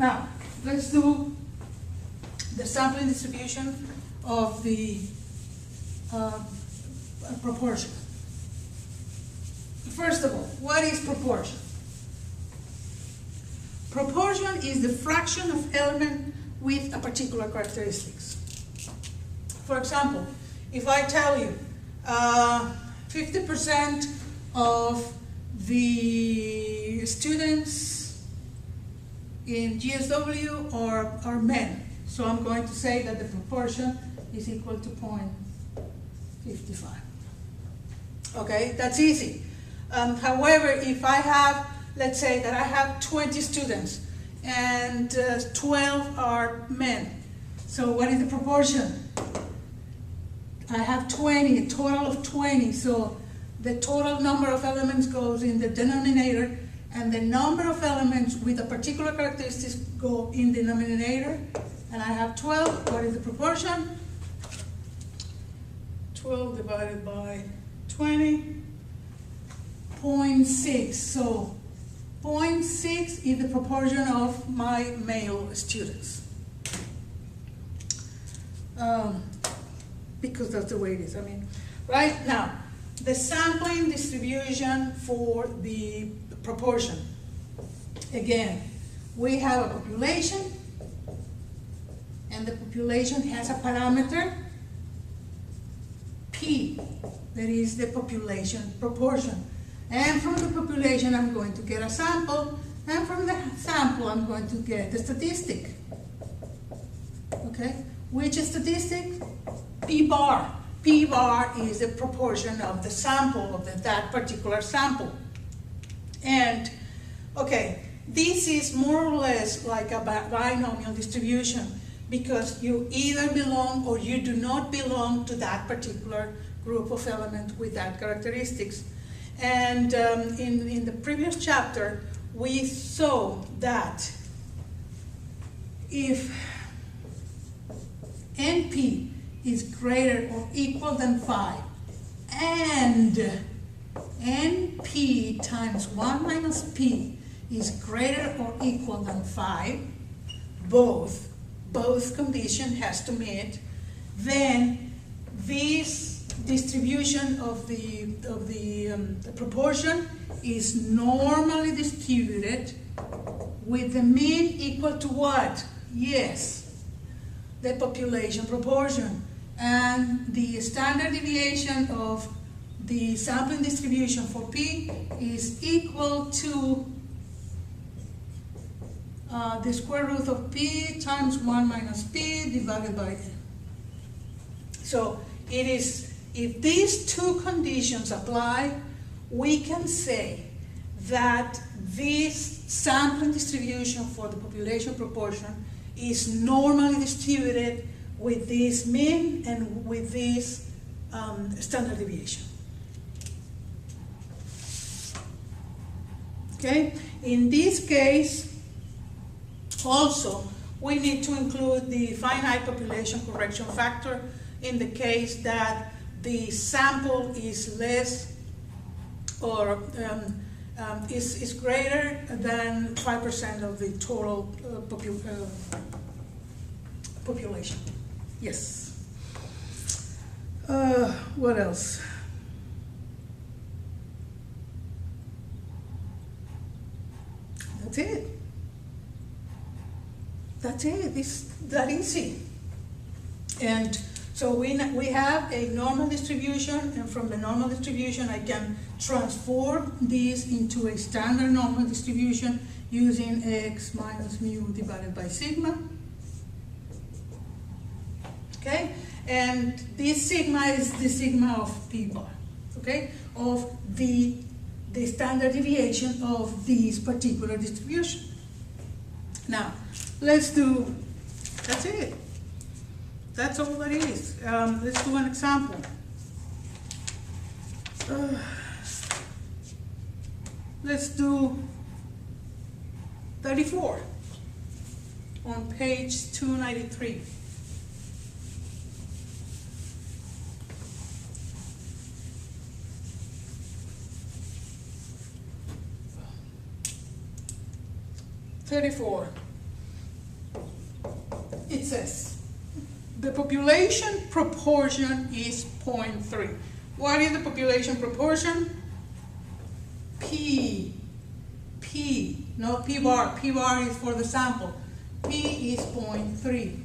Now, let's do the sampling distribution of the proportion. First of all, what is proportion? Proportion is the fraction of element with a particular characteristics. For example, if I tell you 50% of the students in GSW are men, so I'm going to say that the proportion is equal to 0.55. Okay, that's easy. However, if I have, let's say that I have 20 students and 12 are men, so what is the proportion? I have 20, a total of 20, so the total number of elements goes in the denominator, and the number of elements with a particular characteristics go in the denominator, and I have 12. What is the proportion? 12 divided by 20, 0.6. So 0.6 is the proportion of my male students. Because that's the way it is. I mean, right now, the sampling distribution for the proportion. Again, we have a population, and the population has a parameter, P, that is the population proportion. And from the population, I'm going to get a sample, and from the sample, I'm going to get the statistic. Okay? Which statistic? P bar. P bar is the proportion of the sample, of that particular sample. And, okay, this is more or less like a binomial distribution, because you either belong or you do not belong to that particular group of elements with that characteristics. And in the previous chapter, we saw that if NP is greater or equal than 5, and NP times 1 minus P is greater or equal than 5, both condition has to meet, then this distribution of the proportion is normally distributed with the mean equal to what? Yes, the population proportion. And the standard deviation of the sampling distribution for P is equal to the square root of P times 1 minus P divided by N. So it is, if these two conditions apply, we can say that this sampling distribution for the population proportion is normally distributed with this mean and with this standard deviation. Okay, in this case, also, we need to include the finite population correction factor in the case that the sample is less or is greater than 5% of the total population. Yes. What else? That's it. That's it. It's that easy. And so we have a normal distribution, and from the normal distribution I can transform this into a standard normal distribution using x minus mu divided by sigma. Okay? And this sigma is the sigma of P bar, okay? Of the standard deviation of this particular distribution. Now, let's do, that's it. That's all that is. Let's do an example. Let's do 34 on page 293. says, the population proportion is 0.3. What is the population proportion? P, not P bar. P bar is for the sample. P is 0.3.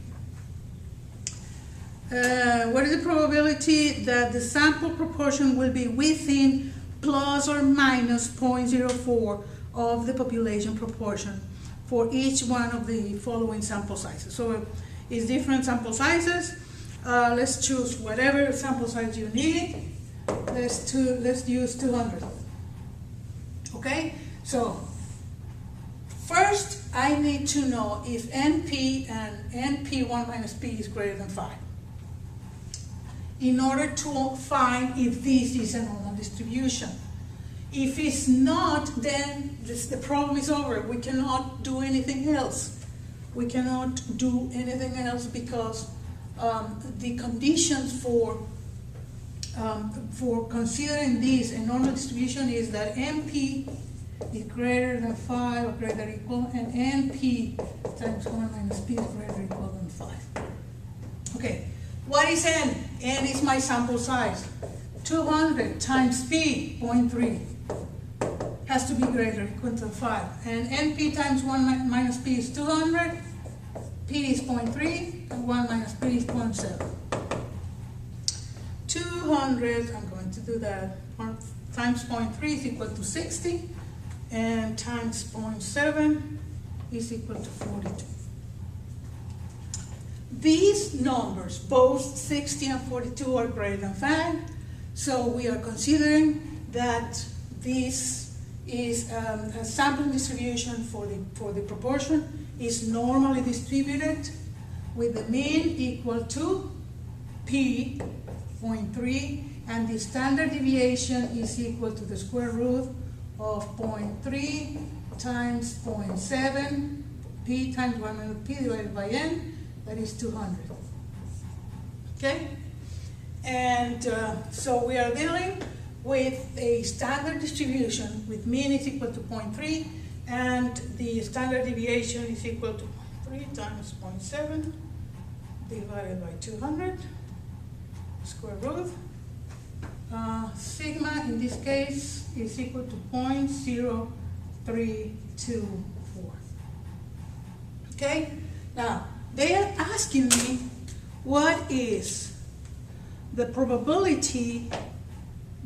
What is the probability that the sample proportion will be within plus or minus 0.04 of the population proportion for each one of the following sample sizes? So it's different sample sizes. Let's choose whatever sample size you need. Let's use 200. Okay, so first I need to know if NP and NP1 minus P is greater than 5 in order to find if this is a normal distribution. If it's not, then the problem is over. We cannot do anything else. We cannot do anything else because the conditions for considering this a normal distribution is that NP is greater than 5 or greater than equal, and NP times 1 minus P is greater than equal than 5. Okay, what is N? N is my sample size. 200 times P, 0.3, has to be greater or equal to 5. And NP times 1 minus P is 200, P is 0.3, and 1 minus P is 0.7. 200, I'm going to do that, times 0.3 is equal to 60, and times 0.7 is equal to 42. These numbers, both 60 and 42, are greater than 5, so we are considering that this is a sampling distribution for the proportion is normally distributed with the mean equal to P, 0.3, and the standard deviation is equal to the square root of 0.3 times 0.7, P times 1 minus P divided by N, that is 200. Okay? And so we are dealing with a standard distribution with mean is equal to 0.3 and the standard deviation is equal to 0.3 times 0.7 divided by 200 square root. Sigma in this case is equal to 0.0324. Okay? Now, they are asking me what is the probability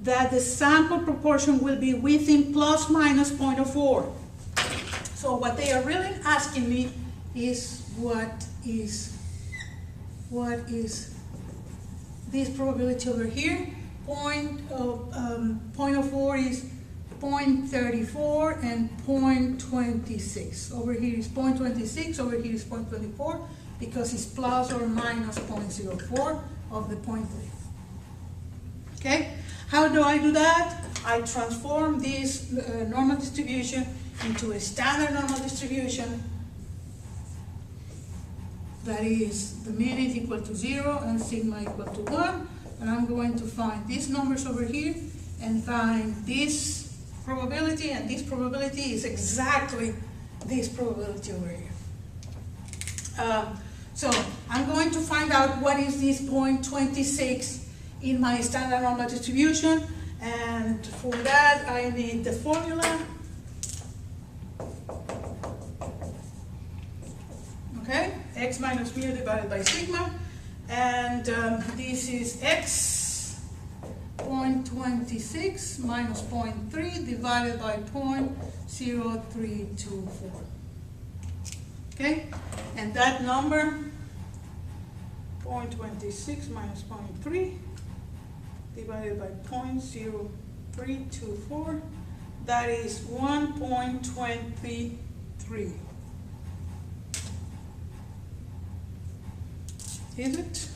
that the sample proportion will be within plus minus 0.04. So what they are really asking me is what is this probability over here. 0.04 is 0.34 and 0.26. Over here is 0.26, over here is 0.24 because it's plus or minus 0.04 of the 0.3. Okay? How do I do that? I transform this normal distribution into a standard normal distribution. That is, the mean is equal to 0 and sigma equal to 1. And I'm going to find these numbers over here and find this probability, and this probability is exactly this probability over here. So I'm going to find out what is this 0.26 in my standard normal distribution, and for that I need the formula. Okay, x minus mu divided by sigma, and this is x 0.26 minus 0.3 divided by 0.0324. Okay, and that number 0.26 minus 0.3 divided by 0.0324, that is 1.23. Is it?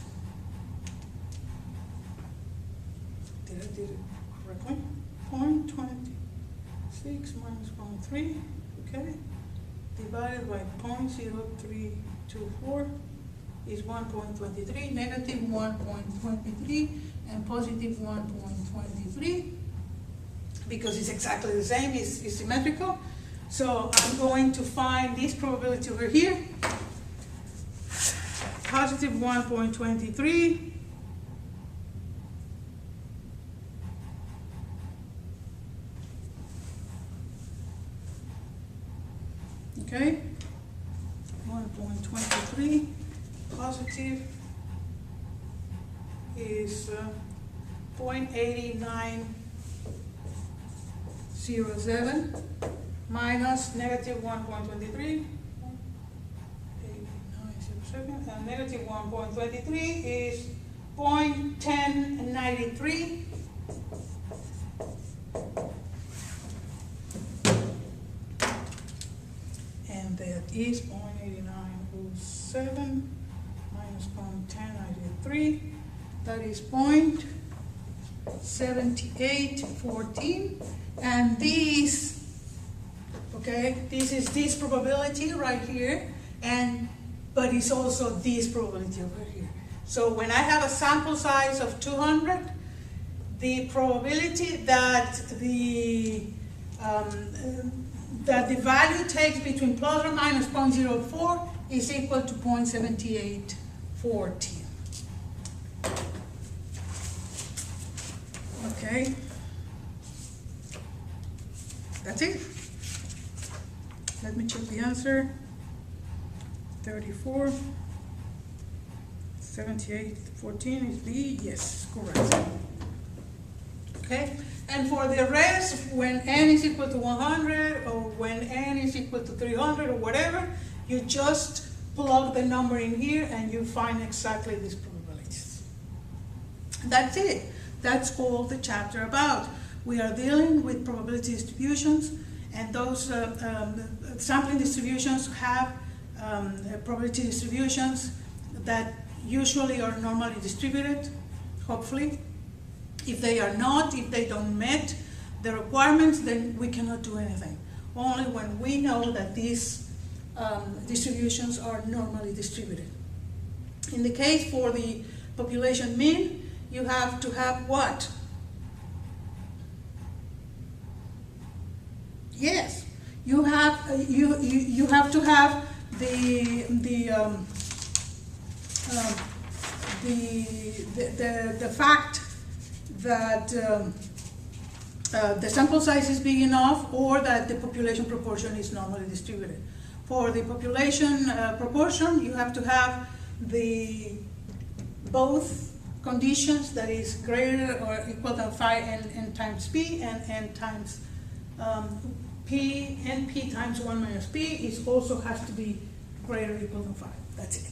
Did I do it correctly? 0.26 minus 0.3, okay, divided by 0.0324 is 1.23, negative 1.23, and positive 1.23, because it's exactly the same, it's symmetrical. So I'm going to find this probability over here. positive 1.23. Okay, 1.23 positive is 0.8907 minus negative 1.23, and negative 1.23 is 0.1093. And that is 0.8907 minus 0.1093. That is 0.7814. And this, okay, this is this probability right here, but it's also this probability over here. So when I have a sample size of 200, the probability that the value takes between plus or minus 0.04 is equal to 0.7814. Okay, that's it. Let me check the answer. 34, 7814 is B, yes, correct. Okay, and for the rest, when n is equal to 100 or when n is equal to 300 or whatever, you just plug the number in here and you find exactly these probabilities. That's it. That's all the chapter about. We are dealing with probability distributions, and those sampling distributions have probability distributions that usually are normally distributed, hopefully. If they are not, if they don't meet the requirements, then we cannot do anything. Only when we know that these distributions are normally distributed. In the case for the population mean, you have to have what? Yes, you have you have to have the fact that the sample size is big enough, or that the population proportion is normally distributed. For the population proportion, you have to have both conditions, that is greater or equal than 5n times p, and n times p, np times 1 minus p is also has to be greater or equal than 5. That's it.